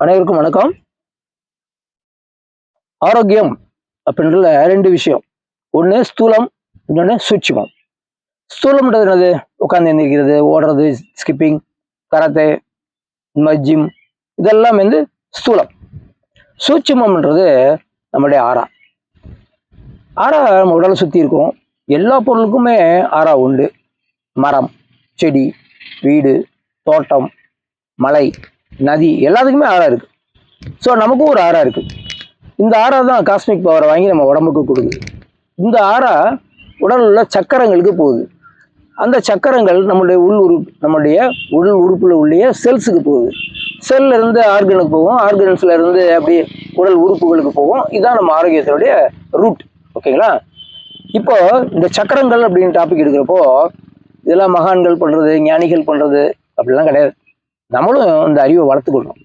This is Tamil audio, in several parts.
அனைவருக்கும் வணக்கம். ஆரோக்கியம் அப்படின்றதுல ரெண்டு விஷயம். ஒன்று ஸ்தூலம், இன்னொன்று சூட்சுமம். ஸ்தூலம்ன்றது என்னது? உட்காந்து எந்திரிக்கிறது, ஓடுறது, ஸ்கிப்பிங், கராத்தே, இந்த மாதிரி ஜிம், இதெல்லாம் ஸ்தூலம். சூட்சுமம்ன்றது நம்மளுடைய ஆறா. ஆறா நம்ம உடலை சுற்றி இருக்கும். எல்லா பொருளுக்குமே ஆறா உண்டு. மரம், செடி, வீடு, தோட்டம், மலை, நதி, எல்லாத்துக்குமே ஆறா இருக்கு. ஸோ நமக்கும் ஒரு ஆறா இருக்கு. இந்த ஆறா தான் காஸ்மிக் பவரை வாங்கி நம்ம உடம்புக்கு கொடுக்குது. இந்த ஆறா உடல் உள்ள சக்கரங்களுக்கு போகுது. அந்த சக்கரங்கள் நம்மளுடைய உள் உறுப்புல உள்ள செல்ஸுக்கு போகுது. செல்ல இருந்து ஆர்கனுக்கு போகும், ஆர்கன்ஸ்ல இருந்து அப்படியே உடல் உறுப்புகளுக்கு போகும். இதுதான் நம்ம ஆரோக்கியத்தினுடைய ரூட். ஓகேங்களா? இப்போ இந்த சக்கரங்கள் அப்படின்னு டாபிக் எடுக்கிறப்போ இதெல்லாம் மகான்கள் பண்றது, ஞானிகள் பண்றது அப்படிலாம் கிடையாது. நம்மளும் இந்த அறிவை வளர்த்துக்கொள்ளணும்.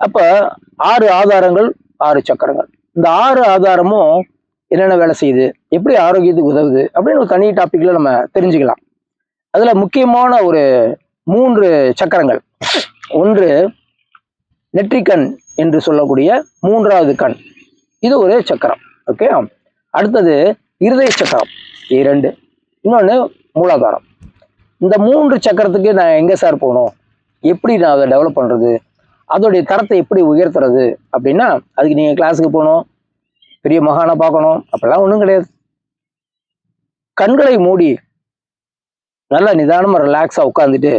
அப்ப 6 ஆதாரங்கள், 6 சக்கரங்கள். இந்த 6 ஆதாரமும் என்னென்ன வேலை செய்யுது, எப்படி ஆரோக்கியத்துக்கு உதவுது அப்படின்னு ஒரு தனி டாபிக்ல நம்ம தெரிஞ்சுக்கலாம். அதுல முக்கியமான ஒரு 3 சக்கரங்கள். ஒன்று நெற்றிக்கண் என்று சொல்லக்கூடிய 3வது கண், இது ஒரு சக்கரம். ஓகே. அடுத்தது இருதய சக்கரம், 2. இன்னொன்று மூலாதாரம். இந்த 3 சக்கரத்துக்கு நான் எங்க சார் போகணும், எப்படி நான் அதை டெவலப் பண்ணுறது, அதோடைய தரத்தை எப்படி உயர்த்துறது அப்படின்னா, அதுக்கு நீங்கள் கிளாஸுக்கு போகணும், பெரிய மகானை பார்க்கணும், அப்படிலாம் ஒன்றும் கிடையாது. கண்களை மூடி நல்லா நிதானமாக ரிலாக்ஸாக உட்காந்துட்டு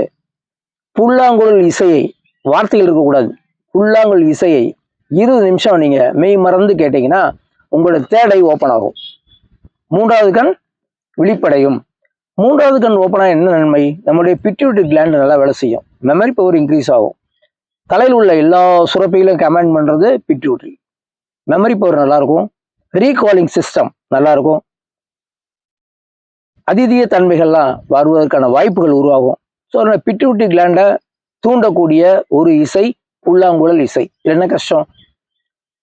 புல்லாங்குழல் இசையை, வார்த்தைகள் இருக்கக்கூடாது, புல்லாங்குழல் இசையை 20 நிமிஷம் நீங்கள் மெய் மறந்து கேட்டீங்கன்னா உங்களோட தேடை ஓப்பன் ஆகும். 3வது கண் விழிப்படையும். 3வது கண் ஓப்பனாக என்ன நன்மை? நம்மளுடைய பிட்யூட்டரி கிளாண்ட் நல்லா வேலை செய்யும். மெமரி பவர் இன்க்ரீஸ் ஆகும். தலையில் உள்ள எல்லா சுரப்பையிலும் கமாண்ட் பண்ணுறது பிட்யூட்டரி. மெமரி பவர் நல்லாயிருக்கும். ரீகாலிங் சிஸ்டம் நல்லாயிருக்கும். அதிதீய தன்மைகள்லாம் வருவதற்கான வாய்ப்புகள் உருவாகும். ஸோ அதனால் பிட்யூட்டரி கிளாண்டை தூண்டக்கூடிய ஒரு இசை புல்லாங்குழல் இசை. என்ன கஷ்டம்?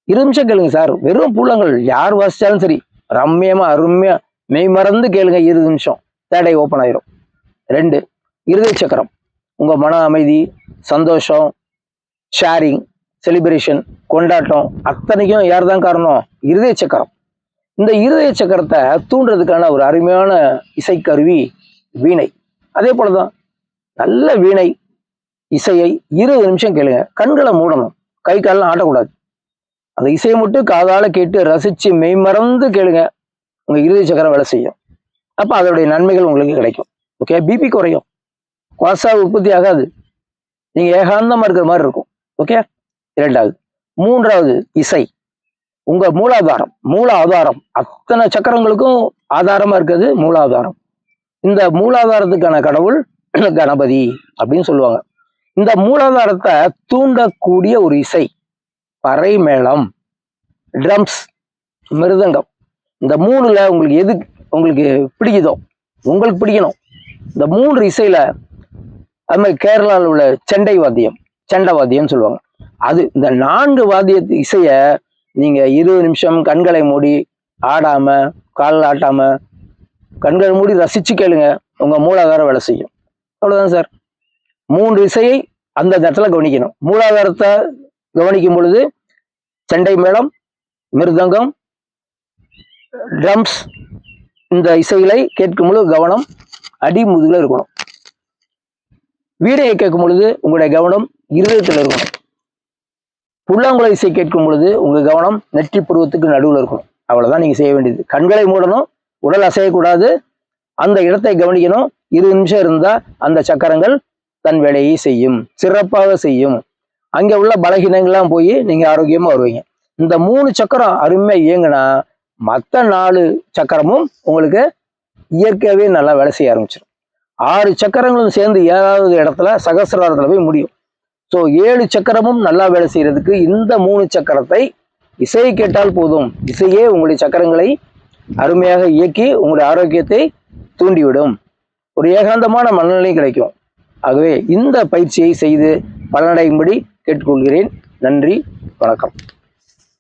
20 நிமிஷம் கேளுங்க சார். வெறும் புல்லாங்குழல் யார் வாசித்தாலும் சரி, ரம்மியமாக அருமையாக மெய் மறந்து கேளுங்க, 20 நிமிஷம் தேடை ஓப்பன் ஆயிரும். 2 இருதய சக்கரம். உங்கள் மன அமைதி, சந்தோஷம், ஷேரிங், செலிப்ரேஷன், கொண்டாட்டம் அத்தனைக்கும் யார் தான் காரணம்? இருதய சக்கரம். இந்த இருதய சக்கரத்தை தூண்டுறதுக்கான ஒரு அருமையான இசைக்கருவி வீணை. அதே போல தான் நல்ல வீணை இசையை 20 நிமிஷம் கேளுங்க. கண்களை மூடணும், கை காலெல்லாம் ஆட்டக்கூடாது. அந்த இசையை மட்டும் காதால கேட்டு ரசித்து மெய்மறந்து கேளுங்க. உங்கள் இருதய சக்கரம் வேலை செய்யும். அப்போ அதோடைய நன்மைகள் உங்களுக்கு கிடைக்கும். ஓகே. பிபி குறையும், கொலஸ்ட்ரால் உற்பத்தி ஆகாது, நீங்கள் ஏகாந்தமாக இருக்கிற மாதிரி இருக்கும். ஓகே. 2வது. 3வது இசை. உங்கள் மூலாதாரம் அத்தனை சக்கரங்களுக்கும் ஆதாரமாக இருக்கிறது மூலாதாரம். இந்த மூலாதாரத்துக்கான கடவுள் கணபதி அப்படின்னு சொல்லுவாங்க. இந்த மூலாதாரத்தை தூண்டக்கூடிய ஒரு இசை பறை மேளம், ட்ரம்ஸ், மிருதங்கம். இந்த 3ல உங்களுக்கு எது உங்களுக்கு பிடிக்குதோ, உங்களுக்கு பிடிக்கணும். இந்த 3 இசையில அது மாதிரி கேரளாவில் உள்ள செண்டை வாத்தியம்னு சொல்லுவாங்க. அது இந்த 4 வாத்திய இசையை நீங்க 20 நிமிஷம் கண்களை மூடி ஆடாம, காலில் ஆட்டாம, கண்களை மூடி ரசிச்சு கேளுங்க. உங்க மூலாதாரம் வேலை செய்யும். அவ்வளவுதான் சார். 3 இசையை அந்த இடத்துல கவனிக்கணும். மூலாதாரத்தை கவனிக்கும் பொழுது செண்டை மேளம், மிருதங்கம், ட்ரம்ஸ், இந்த இசைகளை கேட்கும் பொழுது கவனம் அடி முதுகுல இருக்கணும். வீணையை கேட்கும் பொழுது உங்களுடைய கவனம் இருதயத்தில் இருக்கணும். புல்லாங்குழல் இசை கேட்கும் பொழுது உங்க கவனம் நெற்றி புருவத்துக்கு நடுவில் இருக்கணும். அவ்வளவுதான் நீங்க செய்ய வேண்டியது. கண்களை மூடணும், உடல் அசையக்கூடாது, அந்த இடத்தை கவனிக்கணும். 20 நிமிஷம் இருந்தா அந்த சக்கரங்கள் தன் வேலையை செய்யும், சிறப்பாக செய்யும். அங்கே உள்ள பலகீனங்கள்லாம் போய் நீங்க ஆரோக்கியமா வருவீங்க. இந்த 3 சக்கரம் அருமையா இயங்குனா மற்ற 4 சக்கரமும் உங்களுக்கு இயற்கையாகவே நல்லா வேலை செய்ய ஆரம்பிச்சிடும். 6 சக்கரங்களும் சேர்ந்து 7வது இடத்துல சகசிராரத்துல போய் முடியும். ஸோ 7 சக்கரமும் நல்லா வேலை செய்யறதுக்கு இந்த 3 சக்கரத்தை இசையை கேட்டால் போதும். இசையே உங்களுடைய சக்கரங்களை அருமையாக இயக்கி உங்களுடைய ஆரோக்கியத்தை தூண்டிவிடும். ஒரு ஏகாந்தமான மனநிலை கிடைக்கும். ஆகவே இந்த பயிற்சியை செய்து பலனடையும்படி கேட்டுக்கொள்கிறேன். நன்றி, வணக்கம்.